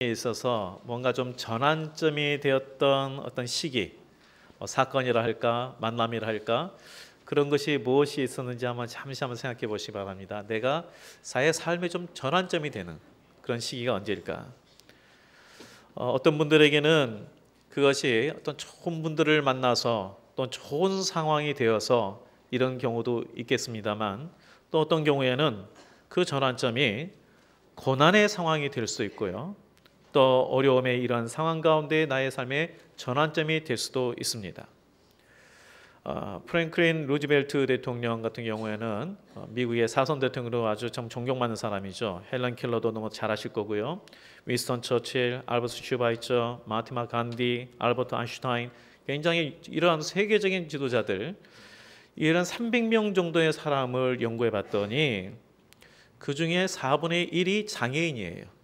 있어서 뭔가 좀 전환점이 되었던 어떤 시기, 사건이라 할까, 만남이라 할까, 그런 것이 무엇이 있었는지 잠시 한번 생각해 보시기 바랍니다. 내가 사회 삶의 좀 전환점이 되는 그런 시기가 언제일까? 어떤 분들에게는 그것이 어떤 좋은 분들을 만나서 또 좋은 상황이 되어서 이런 경우도 있겠습니다만, 또 어떤 경우에는 그 전환점이 고난의 상황이 될 수 있고요. 또 어려움의 이런 상황 가운데 나의 삶의 전환점이 될 수도 있습니다. 프랭클린 루즈벨트 대통령 같은 경우에는 미국의 사선 대통령으로 아주 참 존경받는 사람이죠. 헬런 켈러도 너무 잘 아실 거고요. 윈스턴 처칠, 알버트 슈바이처, 마티마 간디, 알버트 아인슈타인, 굉장히 이러한 세계적인 지도자들, 이런 300명 정도의 사람을 연구해 봤더니 그 중에 4분의 1이 장애인이에요.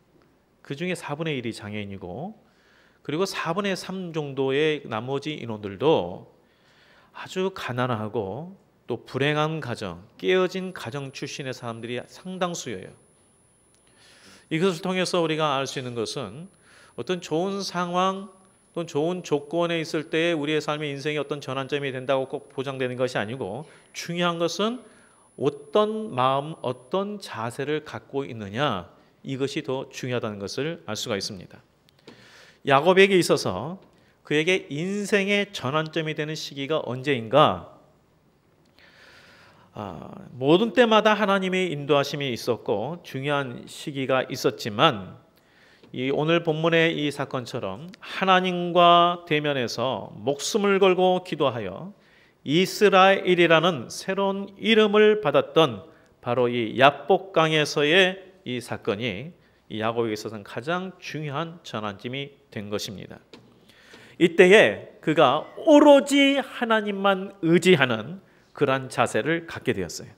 그 중에 4분의 1이 장애인이고, 그리고 4분의 3 정도의 나머지 인원들도 아주 가난하고 또 불행한 가정, 깨어진 가정 출신의 사람들이 상당수예요. 이것을 통해서 우리가 알 수 있는 것은 어떤 좋은 상황 또는 좋은 조건에 있을 때 우리의 삶의 인생의 어떤 전환점이 된다고 꼭 보장되는 것이 아니고, 중요한 것은 어떤 마음, 어떤 자세를 갖고 있느냐, 이것이 더 중요하다는 것을 알 수가 있습니다. 야곱에게 있어서 그에게 인생의 전환점이 되는 시기가 언제인가? 모든 때마다 하나님의 인도하심이 있었고 중요한 시기가 있었지만, 이 오늘 본문의 이 사건처럼 하나님과 대면해서 목숨을 걸고 기도하여 이스라엘이라는 새로운 이름을 받았던 바로 이 야복강에서의 이 사건이 이 야곱에게 있어서는 가장 중요한 전환점이 된 것입니다. 이때에 그가 오로지 하나님만 의지하는 그러한 자세를 갖게 되었어요.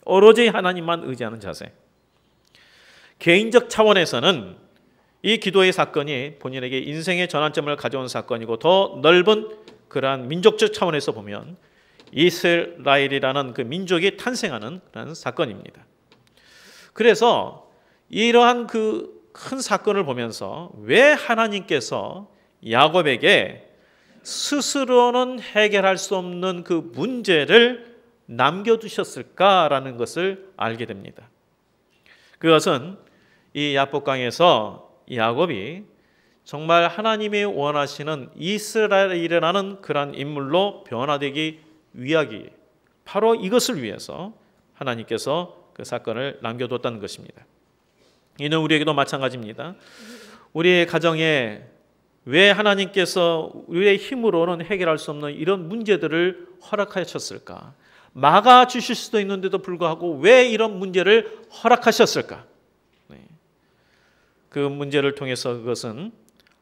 오로지 하나님만 의지하는 자세. 개인적 차원에서는 이 기도의 사건이 본인에게 인생의 전환점을 가져온 사건이고, 더 넓은 그러한 민족적 차원에서 보면 이스라엘이라는 그 민족이 탄생하는 그런 사건입니다. 그래서 이러한 그 큰 사건을 보면서 왜 하나님께서 야곱에게 스스로는 해결할 수 없는 그 문제를 남겨두셨을까라는 것을 알게 됩니다. 그것은 이 야복강에서 야곱이 정말 하나님이 원하시는 이스라엘이라는 그런 인물로 변화되기 위하기, 바로 이것을 위해서 하나님께서 그 사건을 남겨뒀다는 것입니다. 이는 우리에게도 마찬가지입니다. 우리의 가정에 왜 하나님께서 우리의 힘으로는 해결할 수 없는 이런 문제들을 허락하셨을까? 막아주실 수도 있는데도 불구하고 왜 이런 문제를 허락하셨을까? 그 문제를 통해서 그것은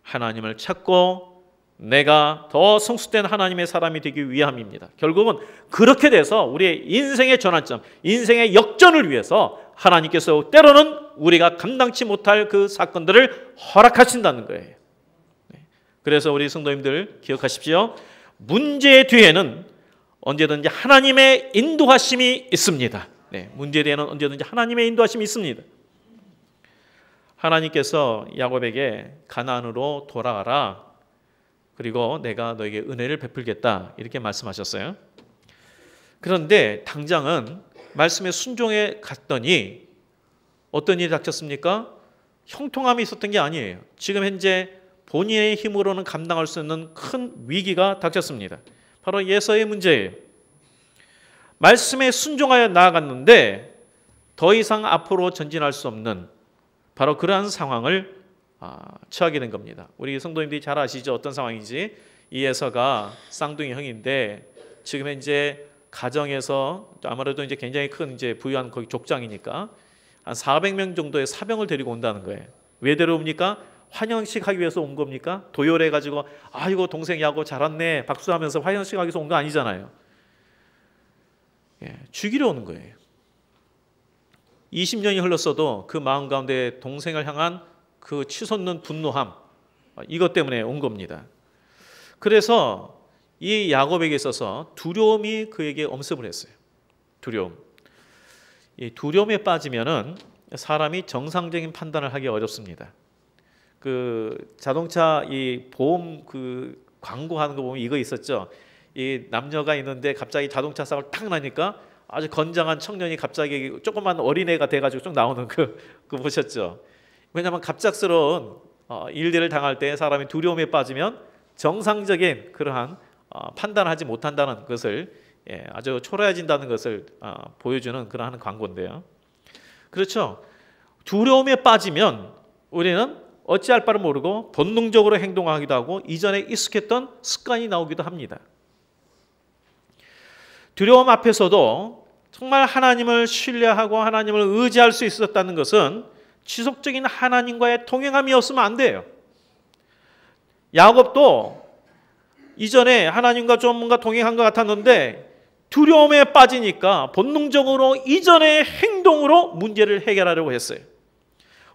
하나님을 찾고 내가 더 성숙된 하나님의 사람이 되기 위함입니다. 결국은 그렇게 돼서 우리의 인생의 전환점, 인생의 역전을 위해서 하나님께서 때로는 우리가 감당치 못할 그 사건들을 허락하신다는 거예요. 그래서 우리 성도님들 기억하십시오. 문제의 뒤에는 언제든지 하나님의 인도하심이 있습니다. 문제에 대해는 언제든지 하나님의 인도하심이 있습니다. 하나님께서 야곱에게 가나안으로 돌아가라, 그리고 내가 너에게 은혜를 베풀겠다, 이렇게 말씀하셨어요. 그런데 당장은 말씀에 순종해 갔더니 어떤 일이 닥쳤습니까? 형통함이 있었던 게 아니에요. 지금 현재 본인의 힘으로는 감당할 수 있는 큰 위기가 닥쳤습니다. 바로 예서의 문제예요. 말씀에 순종하여 나아갔는데 더 이상 앞으로 전진할 수 없는 바로 그러한 상황을 처하게 된 겁니다. 우리 성도님들이 잘 아시죠? 어떤 상황인지. 이 예서가 쌍둥이 형인데 지금 현재 가정에서 아무래도 이제 굉장히 큰 이제 부유한 거기 족장이니까 한 400명 정도의 사병을 데리고 온다는 거예요. 왜 데려옵니까? 환영식 하기 위해서 온 겁니까? 도열해 가지고 아이고 동생 야곱 잘 왔네 박수하면서 환영식 하기 위해서 온 거 아니잖아요. 죽이려 오는 거예요. 20년이 흘렀어도 그 마음 가운데 동생을 향한 그 치솟는 분노함, 이것 때문에 온 겁니다. 그래서 이 야곱에게 있어서 두려움이 그에게 엄습을 했어요. 두려움. 이 두려움에 빠지면은 사람이 정상적인 판단을 하기 어렵습니다. 그 자동차 이 보험 그 광고하는 거 보면 이거 있었죠. 이 남녀가 있는데 갑자기 자동차 사고를 탁 나니까 아주 건장한 청년이 갑자기 조그만 어린애가 돼가지고 쭉 나오는 그 보셨죠. 왜냐하면 갑작스러운 일들을 당할 때 사람이 두려움에 빠지면 정상적인 그러한 판단하지 못한다는 것을 아주 초라해진다는 것을 보여주는 그러한 광고인데요. 그렇죠. 두려움에 빠지면 우리는 어찌할 바를 모르고 본능적으로 행동하기도 하고 이전에 익숙했던 습관이 나오기도 합니다. 두려움 앞에서도 정말 하나님을 신뢰하고 하나님을 의지할 수 있었다는 것은 지속적인 하나님과의 동행함이 없으면 안 돼요. 야곱도 이전에 하나님과 좀 뭔가 동행한 것 같았는데 두려움에 빠지니까 본능적으로 이전의 행동으로 문제를 해결하려고 했어요.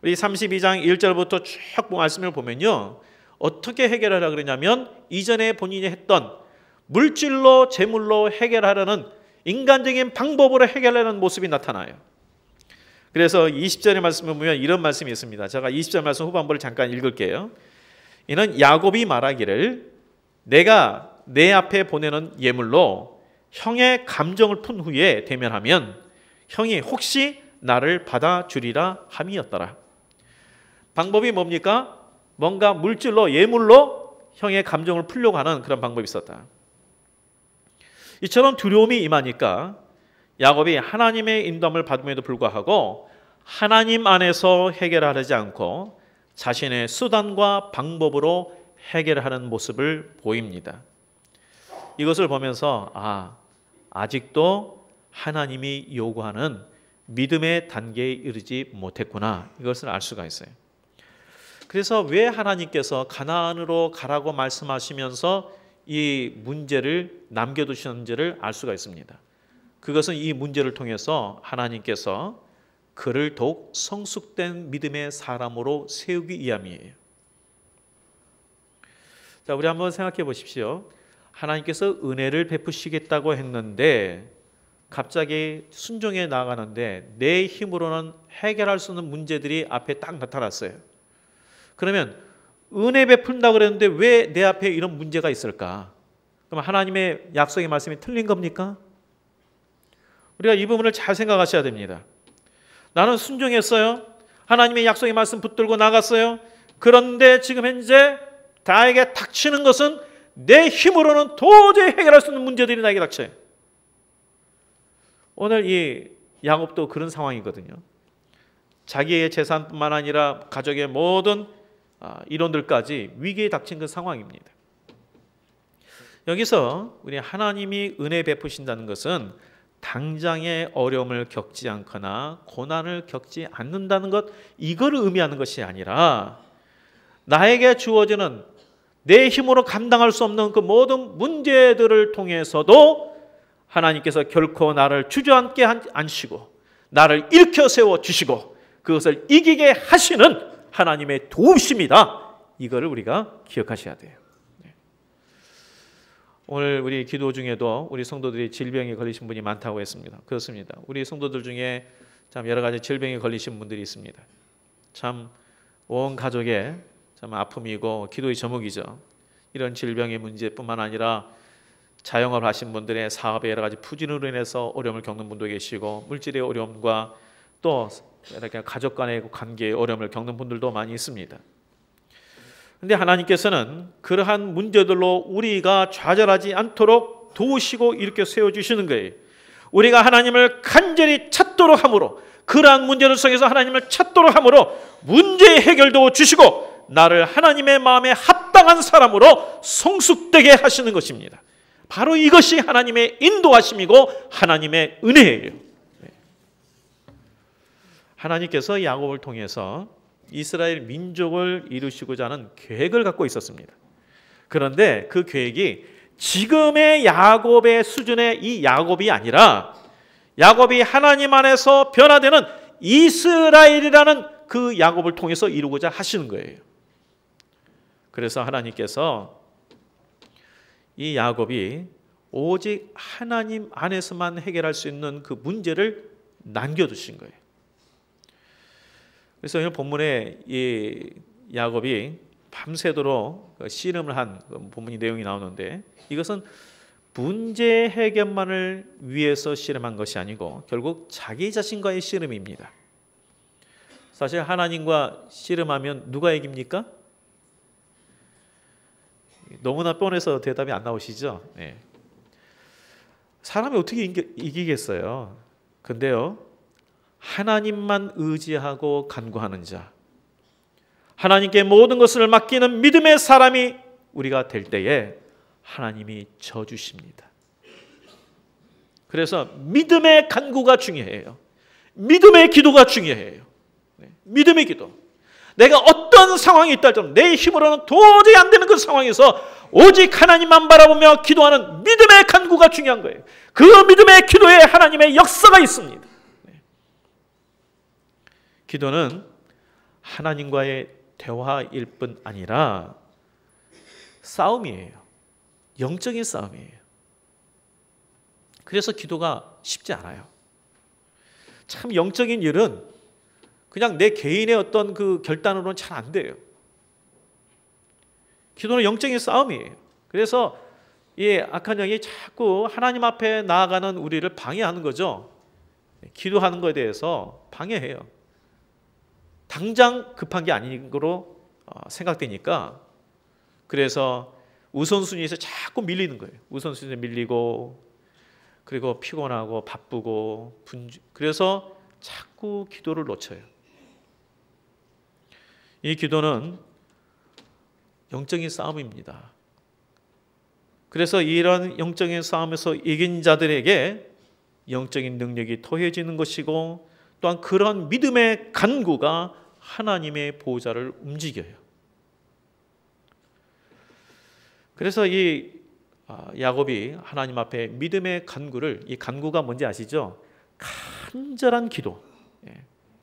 우리 32장 1절부터 쭉 말씀을 보면요. 어떻게 해결하려고 그러냐면 이전에 본인이 했던 물질로 재물로 해결하려는 인간적인 방법으로 해결하려는 모습이 나타나요. 그래서 20절의 말씀을 보면 이런 말씀이 있습니다. 제가 20절 말씀 후반부를 잠깐 읽을게요. 이는 야곱이 말하기를 내가 내 앞에 보내는 예물로 형의 감정을 푼 후에 대면하면 형이 혹시 나를 받아주리라 함이었더라. 방법이 뭡니까? 뭔가 물질로 예물로 형의 감정을 풀려고 하는 그런 방법이 있었다. 이처럼 두려움이 임하니까 야곱이 하나님의 인도함을 받음에도 불구하고 하나님 안에서 해결하지 않고 자신의 수단과 방법으로 해결하는 모습을 보입니다. 이것을 보면서 아직도 하나님이 요구하는 믿음의 단계에 이르지 못했구나, 이것을 알 수가 있어요. 그래서 왜 하나님께서 가나안으로 가라고 말씀하시면서 이 문제를 남겨두셨는지를 알 수가 있습니다. 그것은 이 문제를 통해서 하나님께서 그를 더욱 성숙된 믿음의 사람으로 세우기 위함이에요. 자, 우리 한번 생각해 보십시오. 하나님께서 은혜를 베푸시겠다고 했는데 갑자기 순종해 나가는데 내 힘으로는 해결할 수 없는 문제들이 앞에 딱 나타났어요. 그러면 은혜 베푼다고 그랬는데 왜 내 앞에 이런 문제가 있을까? 그럼 하나님의 약속의 말씀이 틀린 겁니까? 우리가 이 부분을 잘 생각하셔야 됩니다. 나는 순종했어요. 하나님의 약속의 말씀 붙들고 나갔어요. 그런데 지금 현재 나에게 닥치는 것은 내 힘으로는 도저히 해결할 수 없는 문제들이 나에게 닥쳐요. 오늘 이 야곱도 그런 상황이거든요. 자기의 재산뿐만 아니라 가족의 모든 일원들까지 위기에 닥친 그 상황입니다. 여기서 우리 하나님이 은혜 베푸신다는 것은 당장의 어려움을 겪지 않거나 고난을 겪지 않는다는 것, 이걸 의미하는 것이 아니라 나에게 주어지는 내 힘으로 감당할 수 없는 그 모든 문제들을 통해서도 하나님께서 결코 나를 주저앉게 않으시고 나를 일으켜 세워 주시고 그것을 이기게 하시는 하나님의 도우심이다. 이거를 우리가 기억하셔야 돼요. 오늘 우리 기도 중에도 우리 성도들이 질병에 걸리신 분이 많다고 했습니다. 그렇습니다. 우리 성도들 중에 참 여러 가지 질병에 걸리신 분들이 있습니다. 참 온 가족의 참 아픔이고 기도의 제목이죠. 이런 질병의 문제뿐만 아니라 자영업 하신 분들의 사업의 여러 가지 부진으로 인해서 어려움을 겪는 분도 계시고 물질의 어려움과 또 이렇게 가족 간의 관계의 어려움을 겪는 분들도 많이 있습니다. 그런데 하나님께서는 그러한 문제들로 우리가 좌절하지 않도록 도우시고 이렇게 세워주시는 거예요. 우리가 하나님을 간절히 찾도록 함으로, 그러한 문제들 속에서 하나님을 찾도록 함으로 문제의 해결도 주시고 나를 하나님의 마음에 합당한 사람으로 성숙되게 하시는 것입니다. 바로 이것이 하나님의 인도하심이고 하나님의 은혜예요. 하나님께서 야곱을 통해서 이스라엘 민족을 이루시고자 하는 계획을 갖고 있었습니다. 그런데 그 계획이 지금의 야곱의 수준의 이 야곱이 아니라 야곱이 하나님 안에서 변화되는 이스라엘이라는 그 야곱을 통해서 이루고자 하시는 거예요. 그래서 하나님께서 이 야곱이 오직 하나님 안에서만 해결할 수 있는 그 문제를 남겨두신 거예요. 그래서 오늘 본문에 이 야곱이 밤새도록 씨름을 한 본문이 내용이 나오는데 이것은 문제 해결만을 위해서 씨름한 것이 아니고 결국 자기 자신과의 씨름입니다. 사실 하나님과 씨름하면 누가 이깁니까? 너무나 뻔해서 대답이 안 나오시죠? 네. 사람이 어떻게 이기겠어요? 근데요, 하나님만 의지하고 간구하는 자, 하나님께 모든 것을 맡기는 믿음의 사람이 우리가 될 때에 하나님이 져주십니다. 그래서 믿음의 간구가 중요해요. 믿음의 기도가 중요해요. 믿음의 기도. 내가 어떤 상황이 있다 할지라도 내 힘으로는 도저히 안 되는 그 상황에서 오직 하나님만 바라보며 기도하는 믿음의 간구가 중요한 거예요. 그 믿음의 기도에 하나님의 역사가 있습니다. 기도는 하나님과의 대화일 뿐 아니라 싸움이에요. 영적인 싸움이에요. 그래서 기도가 쉽지 않아요. 참 영적인 일은 그냥 내 개인의 어떤 그 결단으로는 잘 안 돼요. 기도는 영적인 싸움이에요. 그래서 이 악한 영이 자꾸 하나님 앞에 나아가는 우리를 방해하는 거죠. 기도하는 것에 대해서 방해해요. 당장 급한 게 아닌 거로 생각되니까 그래서 우선순위에서 자꾸 밀리는 거예요. 우선순위에 밀리고 그리고 피곤하고 바쁘고 그래서 자꾸 기도를 놓쳐요. 이 기도는 영적인 싸움입니다. 그래서 이런 영적인 싸움에서 이긴 자들에게 영적인 능력이 더해지는 것이고 또한 그런 믿음의 간구가 하나님의 보좌를 움직여요. 그래서 이 야곱이 하나님 앞에 믿음의 간구를, 이 간구가 뭔지 아시죠? 간절한 기도.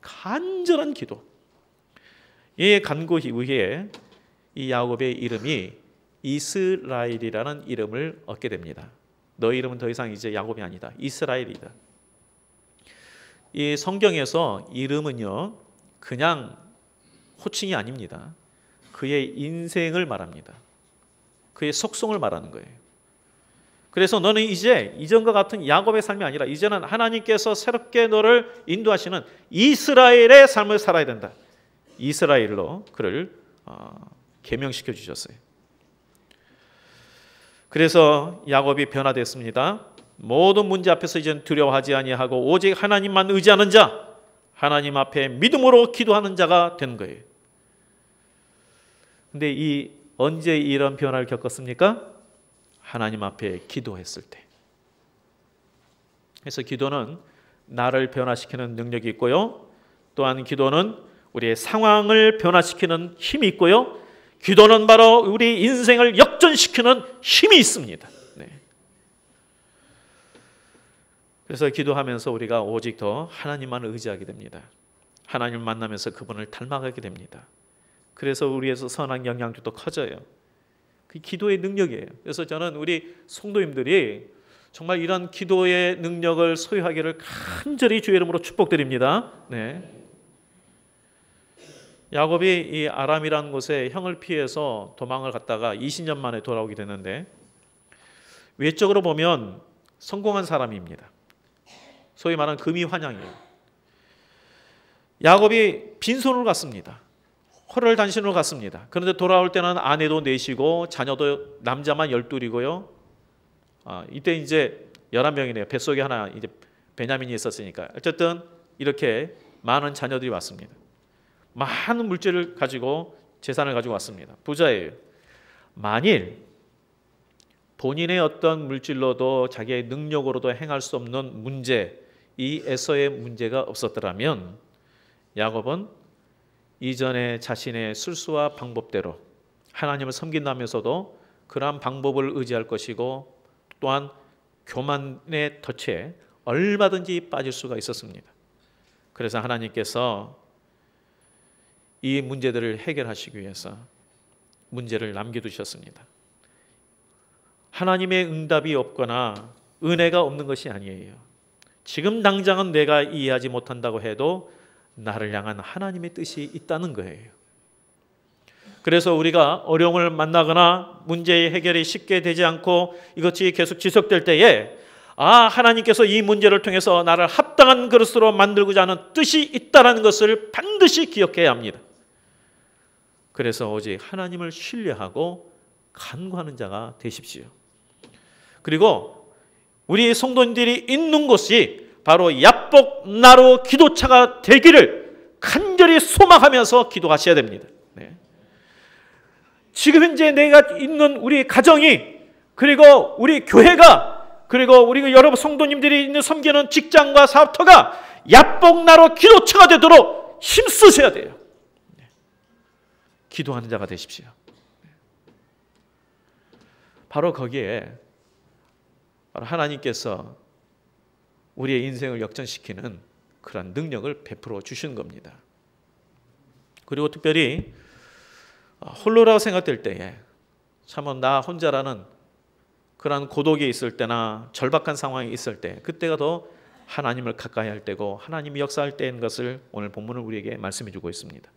간절한 기도. 이 간구 이후에 이 야곱의 이름이 이스라엘이라는 이름을 얻게 됩니다. 너 이름은 더 이상 이제 야곱이 아니다. 이스라엘이다. 이 성경에서 이름은요, 그냥 호칭이 아닙니다. 그의 인생을 말합니다. 그의 속성을 말하는 거예요. 그래서 너는 이제 이전과 같은 야곱의 삶이 아니라 이제는 하나님께서 새롭게 너를 인도하시는 이스라엘의 삶을 살아야 된다. 이스라엘로 그를 계명시켜 주셨어요. 그래서 야곱이 변화됐습니다. 모든 문제 앞에서 이제는 두려워하지 아니하고 오직 하나님만 의지하는 자, 하나님 앞에 믿음으로 기도하는 자가 된 거예요. 근데 언제 이런 변화를 겪었습니까? 하나님 앞에 기도했을 때. 그래서 기도는 나를 변화시키는 능력이 있고요. 또한 기도는 우리의 상황을 변화시키는 힘이 있고요. 기도는 바로 우리 인생을 역전시키는 힘이 있습니다. 네. 그래서 기도하면서 우리가 오직 더 하나님만 의지하게 됩니다. 하나님을 만나면서 그분을 닮아가게 됩니다. 그래서 우리에서 선한 영향도 커져요. 그 기도의 능력이에요. 그래서 저는 우리 성도님들이 정말 이런 기도의 능력을 소유하기를 간절히 주의 이름으로 축복드립니다. 네. 야곱이 이 아람이라는 곳에 형을 피해서 도망을 갔다가 20년 만에 돌아오게 되는데 외적으로 보면 성공한 사람입니다. 소위 말하는 금이환양이에요. 야곱이 빈손으로 갔습니다. 홀을단신으로 갔습니다. 그런데 돌아올 때는 아내도 넷이고 자녀도 남자만 12이고요. 이때 이제 11명이네요. 뱃속에 하나 이제 베냐민이 있었으니까. 어쨌든 이렇게 많은 자녀들이 왔습니다. 많은 물질을 가지고 재산을 가지고 왔습니다. 부자예요. 만일 본인의 어떤 물질로도 자기의 능력으로도 행할 수 없는 문제, 이 에서의 문제가 없었더라면 야곱은 이전에 자신의 술수와 방법대로 하나님을 섬긴다면서도 그러한 방법을 의지할 것이고 또한 교만의 덫에 얼마든지 빠질 수가 있었습니다. 그래서 하나님께서 이 문제들을 해결하시기 위해서 문제를 남겨두셨습니다. 하나님의 응답이 없거나 은혜가 없는 것이 아니에요. 지금 당장은 내가 이해하지 못한다고 해도 나를 향한 하나님의 뜻이 있다는 거예요. 그래서 우리가 어려움을 만나거나 문제의 해결이 쉽게 되지 않고 이것이 계속 지속될 때에 하나님께서 이 문제를 통해서 나를 합당한 그릇으로 만들고자 하는 뜻이 있다는 것을 반드시 기억해야 합니다. 그래서 오직 하나님을 신뢰하고 간구하는 자가 되십시오. 그리고 우리 성도님들이 있는 곳이 바로 야복 나루 기도차가 되기를 간절히 소망하면서 기도하셔야 됩니다. 네. 지금 현재 내가 있는 우리 가정이, 그리고 우리 교회가, 그리고 우리 여러분 성도님들이 있는 섬기는 직장과 사업터가 야복 나루 기도차가 되도록 힘쓰셔야 돼요. 네. 기도하는 자가 되십시오. 바로 거기에 하나님께서 우리의 인생을 역전시키는 그런 능력을 베풀어 주시는 겁니다. 그리고 특별히 홀로라고 생각될 때에 참 나 혼자라는 그런 고독이 있을 때나 절박한 상황이 있을 때, 그때가 더 하나님을 가까이 할 때고 하나님이 역사할 때인 것을 오늘 본문은 우리에게 말씀해 주고 있습니다.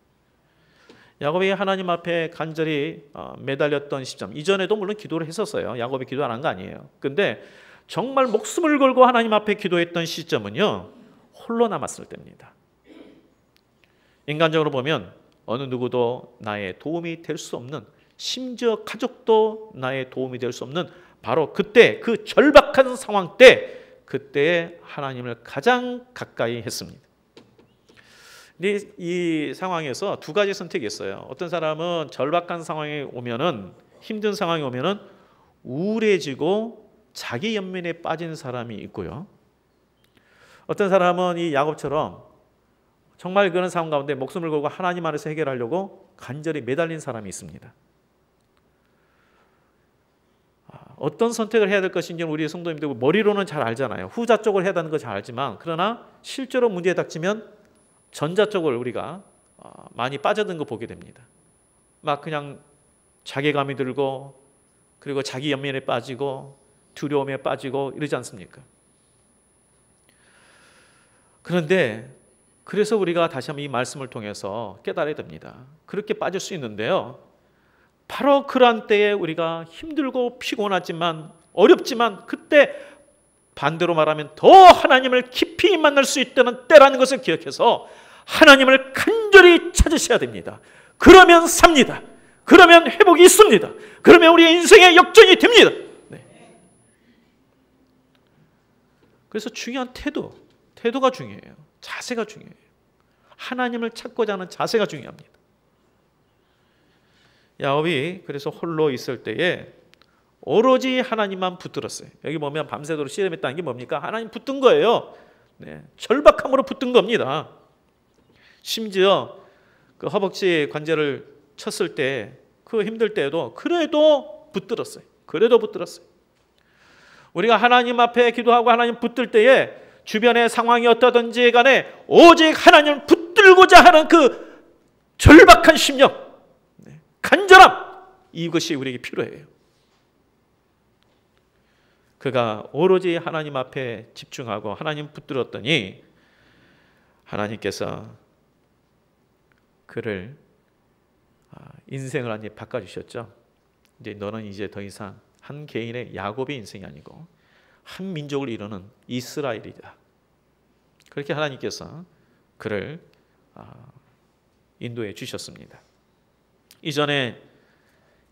야곱이 하나님 앞에 간절히 매달렸던 시점, 이전에도 물론 기도를 했었어요. 야곱이 기도 안 한 거 아니에요. 근데 정말 목숨을 걸고 하나님 앞에 기도했던 시점은요, 홀로 남았을 때입니다. 인간적으로 보면 어느 누구도 나의 도움이 될 수 없는, 심지어 가족도 나의 도움이 될 수 없는 바로 그때, 그 절박한 상황 때, 그때 하나님을 가장 가까이 했습니다. 근데 이 상황에서 두 가지 선택이 있어요. 어떤 사람은 절박한 상황이 오면은, 힘든 상황이 오면은 우울해지고 자기 연민에 빠진 사람이 있고요. 어떤 사람은 이 야곱처럼 정말 그런 상황 가운데 목숨을 걸고 하나님 안에서 해결하려고 간절히 매달린 사람이 있습니다. 어떤 선택을 해야 될 것인지는 우리 성도님들 머리로는 잘 알잖아요. 후자 쪽을 해야 되는 거 잘 알지만, 그러나 실제로 문제에 닥치면 전자 쪽을 우리가 많이 빠져든 거 보게 됩니다. 막 그냥 자괴감이 들고, 그리고 자기 연민에 빠지고 두려움에 빠지고 이러지 않습니까? 그런데 그래서 우리가 다시 한번 이 말씀을 통해서 깨달아야 됩니다. 그렇게 빠질 수 있는데요, 바로 그러한 때에 우리가 힘들고 피곤하지만 어렵지만, 그때 반대로 말하면 더 하나님을 깊이 만날 수 있다는 때라는 것을 기억해서 하나님을 간절히 찾으셔야 됩니다. 그러면 삽니다. 그러면 회복이 있습니다. 그러면 우리의 인생의 역전이 됩니다. 네. 그래서 중요한 태도가 중요해요. 자세가 중요해요. 하나님을 찾고자 하는 자세가 중요합니다. 야곱이 그래서 홀로 있을 때에 오로지 하나님만 붙들었어요. 여기 보면 밤새도록 씨름했다는 게 뭡니까? 하나님 붙든 거예요. 네, 절박함으로 붙든 겁니다. 심지어 그 허벅지 관절을 쳤을 때, 그 힘들 때에도 그래도 붙들었어요. 우리가 하나님 앞에 기도하고 하나님 붙들 때에 주변의 상황이 어떠든지 간에 오직 하나님을 붙들고자 하는 그 절박한 심령, 간절함, 이것이 우리에게 필요해요. 그가 오로지 하나님 앞에 집중하고 하나님 붙들었더니 하나님께서 그를 인생을 완전히 바꿔주셨죠. 이제 너는 이제 더 이상 한 개인의 야곱의 인생이 아니고 한 민족을 이루는 이스라엘이다. 그렇게 하나님께서 그를 인도해 주셨습니다. 이전에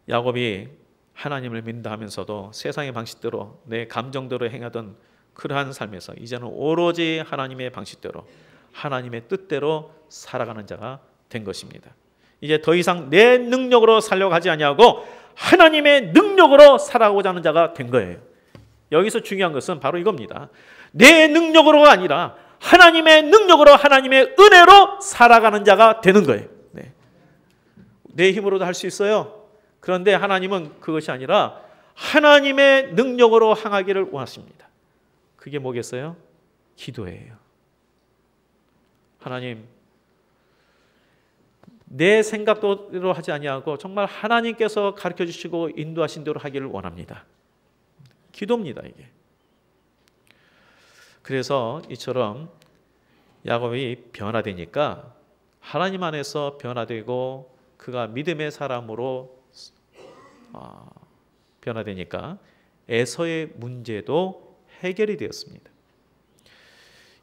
야곱이 하나님을 믿는다 하면서도 세상의 방식대로 내 감정대로 행하던 그러한 삶에서 이제는 오로지 하나님의 방식대로, 하나님의 뜻대로 살아가는 자가 된 것입니다. 이제 더 이상 내 능력으로 살려고 하지 아니하고 하나님의 능력으로 살아가고자 하는 자가 된 거예요. 여기서 중요한 것은 바로 이겁니다. 내 능력으로가 아니라 하나님의 능력으로, 하나님의 은혜로 살아가는 자가 되는 거예요. 네. 내 힘으로도 할 수 있어요. 그런데 하나님은 그것이 아니라 하나님의 능력으로 행하기를 원하십니다. 그게 뭐겠어요? 기도예요. 하나님, 내 생각대로 하지 아니하고 정말 하나님께서 가르쳐 주시고 인도하신 대로 하기를 원합니다. 기도입니다, 이게. 그래서 이처럼 야곱이 변화되니까 하나님 안에서 변화되고 그가 믿음의 사람으로 변화되니까 에서의 문제도 해결이 되었습니다.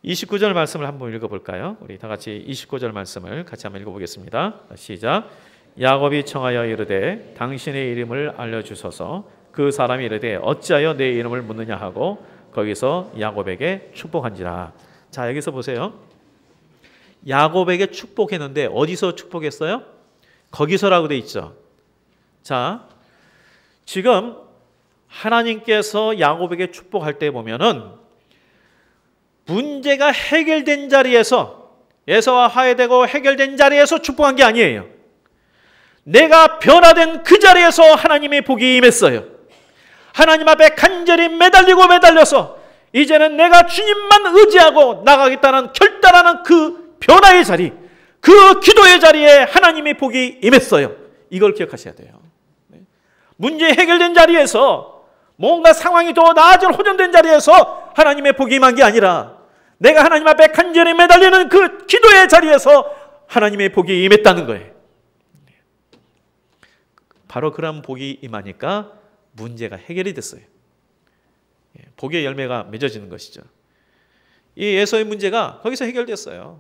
29절 말씀을 한번 읽어볼까요? 우리 다 같이 29절 말씀을 같이 한번 읽어보겠습니다. 시작. 야곱이 청하여 이르되 당신의 이름을 알려주소서. 그 사람이 이르되 어찌하여 내 이름을 묻느냐 하고 거기서 야곱에게 축복한지라. 자, 여기서 보세요. 야곱에게 축복했는데 어디서 축복했어요? 거기서라고 돼 있죠. 자, 지금 하나님께서 야곱에게 축복할 때 보면은 문제가 해결된 자리에서, 에서와 화해되고 해결된 자리에서 축복한 게 아니에요. 내가 변화된 그 자리에서 하나님의 복이 임했어요. 하나님 앞에 간절히 매달려서 이제는 내가 주님만 의지하고 나가겠다는 결단하는 그 변화의 자리, 그 기도의 자리에 하나님의 복이 임했어요. 이걸 기억하셔야 돼요. 문제 해결된 자리에서, 뭔가 상황이 더 나아질 호전된 자리에서 하나님의 복이 임한 게 아니라 내가 하나님 앞에 간절히 매달리는 그 기도의 자리에서 하나님의 복이 임했다는 거예요. 바로 그런 복이 임하니까 문제가 해결이 됐어요. 복의 열매가 맺어지는 것이죠. 이 에서의 문제가 거기서 해결됐어요.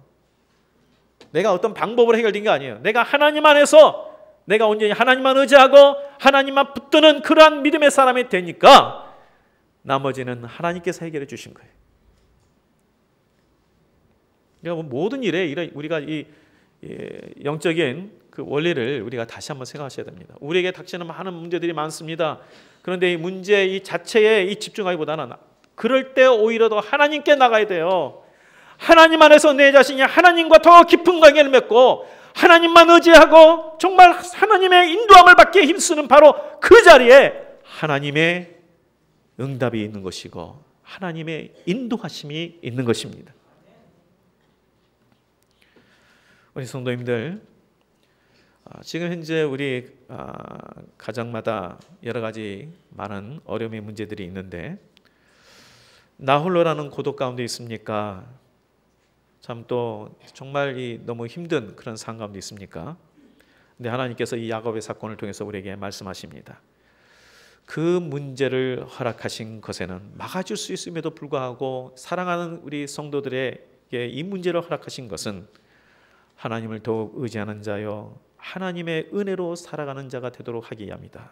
내가 어떤 방법으로 해결된 게 아니에요. 내가 하나님 안에서, 내가 온전히 하나님만 의지하고 하나님만 붙드는 그러한 믿음의 사람이 되니까 나머지는 하나님께서 해결해 주신 거예요. 그러니까 모든 일에 우리가 이 영적인 그 원리를 우리가 다시 한번 생각하셔야 됩니다. 우리에게 닥치는 많은 문제들이 많습니다. 그런데 이 문제 이 자체에 집중하기보다는 그럴 때 오히려 더 하나님께 나가야 돼요. 하나님 안에서 내 자신이 하나님과 더 깊은 관계를 맺고 하나님만 의지하고 정말 하나님의 인도함을 받기에 힘쓰는 바로 그 자리에 하나님의 응답이 있는 것이고 하나님의 인도하심이 있는 것입니다. 우리 성도님들, 지금 현재 우리 가정마다 여러 가지 많은 어려움의 문제들이 있는데 나 홀로라는 고독 가운데 있습니까? 참 또 정말 너무 힘든 그런 상황 가운데 있습니까? 근데 하나님께서 이 야곱의 사건을 통해서 우리에게 말씀하십니다. 그 문제를 허락하신 것에는 막아줄 수 있음에도 불구하고 사랑하는 우리 성도들에게 이 문제를 허락하신 것은 하나님을 더욱 의지하는 자요 하나님의 은혜로 살아가는 자가 되도록 하기 위함이다.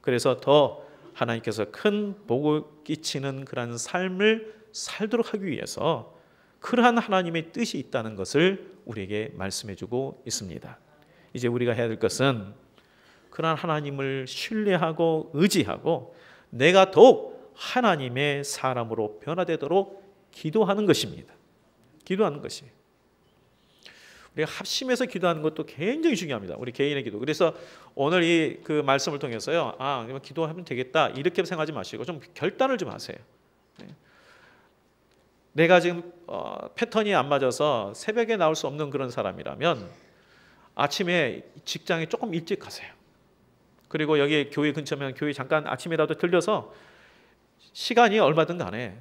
그래서 더 하나님께서 큰 복을 끼치는 그러한 삶을 살도록 하기 위해서 그러한 하나님의 뜻이 있다는 것을 우리에게 말씀해주고 있습니다. 이제 우리가 해야 될 것은 그러한 하나님을 신뢰하고 의지하고 내가 더욱 하나님의 사람으로 변화되도록 기도하는 것입니다. 기도하는 것이. 우리가 합심해서 기도하는 것도 굉장히 중요합니다. 우리 개인의 기도. 그래서 오늘 이 그 말씀을 통해서요. 기도하면 되겠다 이렇게 생각하지 마시고 좀 결단을 좀 하세요. 내가 지금 패턴이 안 맞아서 새벽에 나올 수 없는 그런 사람이라면 아침에 직장에 조금 일찍 가세요. 그리고 여기 교회 근처면 교회 잠깐 아침이라도 들려서 시간이 얼마든 간에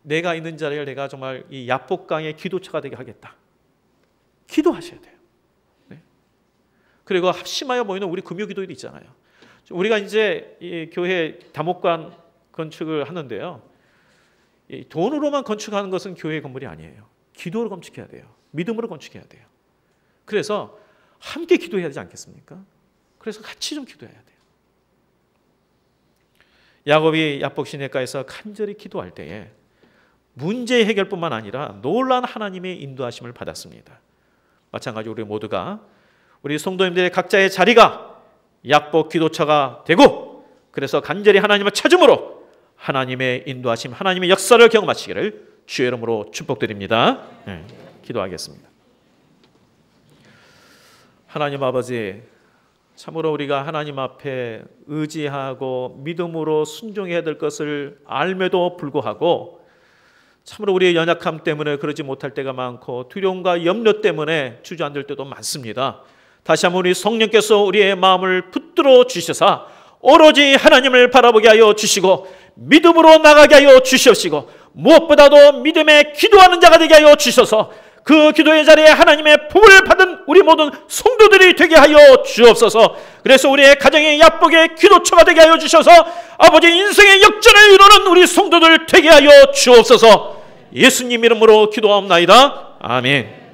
내가 있는 자리를 내가 정말 이 야복강의 기도처가 되게 하겠다. 기도하셔야 돼요. 네. 그리고 합심하여 모이는 우리 금요기도회도 있잖아요. 우리가 이제 이 교회 다목관 건축을 하는데요. 이 돈으로만 건축하는 것은 교회 건물이 아니에요. 기도로 건축해야 돼요. 믿음으로 건축해야 돼요. 그래서 함께 기도해야 되지 않겠습니까? 그래서 같이 좀 기도해야 돼요. 야곱이 야복 시내가에서 간절히 기도할 때에 문제 해결뿐만 아니라 놀라운 하나님의 인도하심을 받았습니다. 마찬가지로 우리 모두가 우리 성도님들의 각자의 자리가 약복 기도처가 되고 그래서 간절히 하나님을 찾음으로 하나님의 인도하심, 하나님의 역사를 경험하시기를 주의 이름으로 축복드립니다. 기도하겠습니다. 하나님 아버지, 참으로 우리가 하나님 앞에 의지하고 믿음으로 순종해야 될 것을 알매도 불구하고 참으로 우리의 연약함 때문에 그러지 못할 때가 많고 두려움과 염려 때문에 주저앉을 때도 많습니다. 다시 한번 우리 성령께서 우리의 마음을 붙들어 주셔서 오로지 하나님을 바라보게 하여 주시고 믿음으로 나가게 하여 주시옵시고 무엇보다도 믿음에 기도하는 자가 되게 하여 주셔서 그 기도의 자리에 하나님의 복을 받은 우리 모든 성도들이 되게 하여 주옵소서. 그래서 우리의 가정의 약복의 기도처가 되게 하여 주셔서 아버지 인생의 역전을 이루는 우리 성도들 되게 하여 주옵소서. 예수님 이름으로 기도하옵나이다. 아멘.